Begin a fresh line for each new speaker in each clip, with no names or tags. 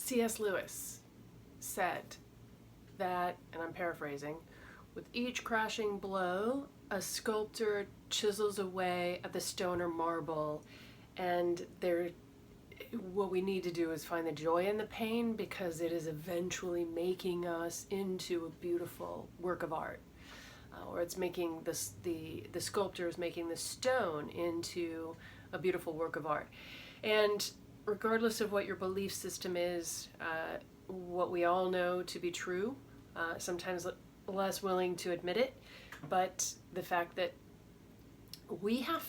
C.S. Lewis said that, and I'm paraphrasing, with each crashing blow, a sculptor chisels away at the stone or marble, and what we need to do is find the joy in the pain because it is eventually making us into a beautiful work of art. Or it's making the sculptor is making the stone into a beautiful work of art. And regardless of what your belief system is, what we all know to be true, sometimes less willing to admit it, but the fact that we have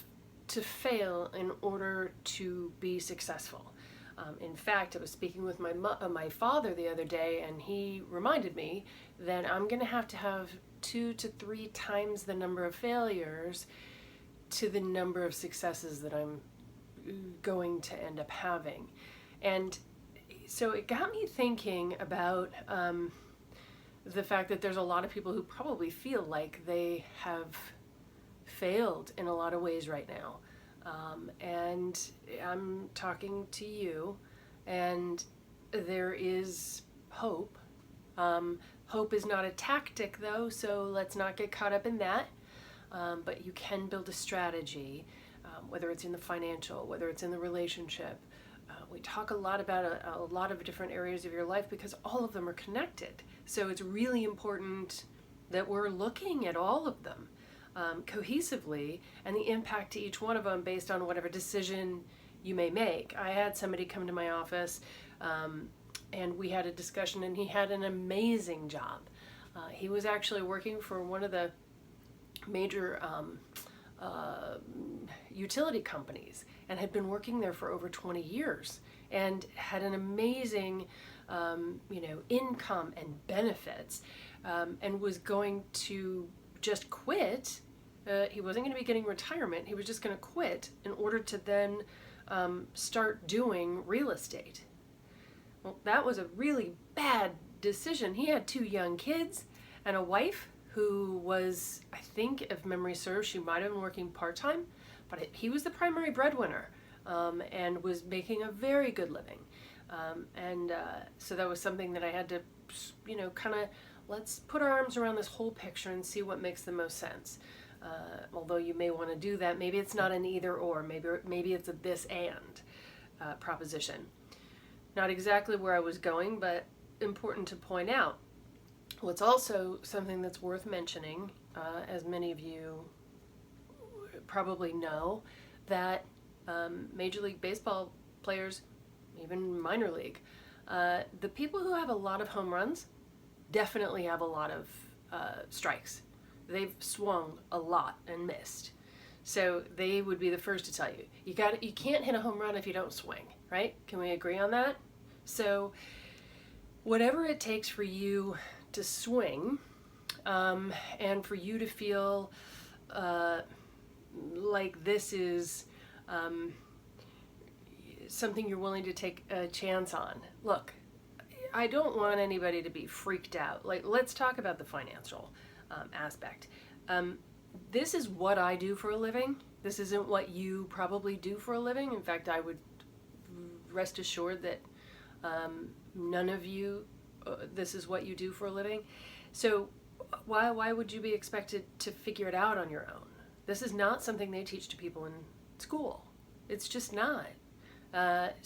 to fail in order to be successful. In fact, I was speaking with my father the other day, and he reminded me that I'm going to have 2 to 3 times the number of failures to the number of successes that I'm going to end up having. And so it got me thinking about the fact that there's a lot of people who probably feel like they have failed in a lot of ways right now. And I'm talking to you, and there is hope. Hope is not a tactic, though, so let's not get caught up in that. But you can build a strategy, whether it's in the financial, whether it's in the relationship. We talk a lot about a lot of different areas of your life because all of them are connected. So it's really important that we're looking at all of them cohesively and the impact to each one of them based on whatever decision you may make. I had somebody come to my office and we had a discussion, and he had an amazing job. He was actually working for one of the major utility companies and had been working there for over 20 years and had an amazing income and benefits, and was going to just quit. He wasn't going to be getting retirement. He was just going to quit in order to then start doing real estate. Well, that was a really bad decision. He had 2 young kids and a wife who was, I think, if memory serves, she might have been working part-time, but he was the primary breadwinner and was making a very good living. So that was something that I had to, let's put our arms around this whole picture and see what makes the most sense. Although you may want to do that, maybe it's not an either or, maybe it's a this and proposition. Not exactly where I was going, but important to point out. What's also something that's worth mentioning, as many of you probably know, that Major League Baseball players, even minor league, the people who have a lot of home runs definitely have a lot of strikes. They've swung a lot and missed. So they would be the first to tell you, you can't hit a home run if you don't swing, right? Can we agree on that? So whatever it takes for you to swing, and for you to feel like this is something you're willing to take a chance on. Look, I don't want anybody to be freaked out. Like, let's talk about the financial aspect. This is what I do for a living. This isn't what you probably do for a living. In fact, I would rest assured that none of you, this is what you do for a living. So why would you be expected to figure it out on your own? This is not something they teach to people in school. It's just not. And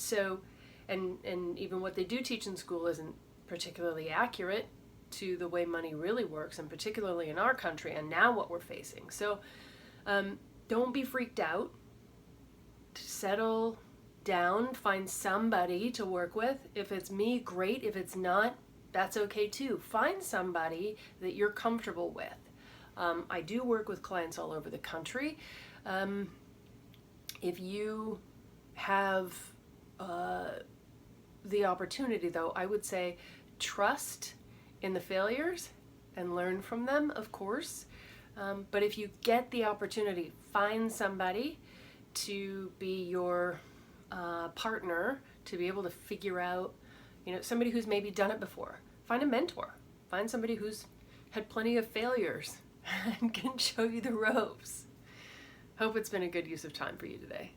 even what they do teach in school isn't particularly accurate to the way money really works, and particularly in our country and now what we're facing. So don't be freaked out. Settle down, find somebody to work with. If it's me, great. If it's not, that's okay too. Find somebody that you're comfortable with. I do work with clients all over the country. If you have the opportunity, though, I would say trust in the failures and learn from them, of course. But if you get the opportunity, find somebody to be your partner, to be able to figure out, somebody who's maybe done it before. Find a mentor. Find somebody who's had plenty of failures and can show you the ropes. Hope it's been a good use of time for you today.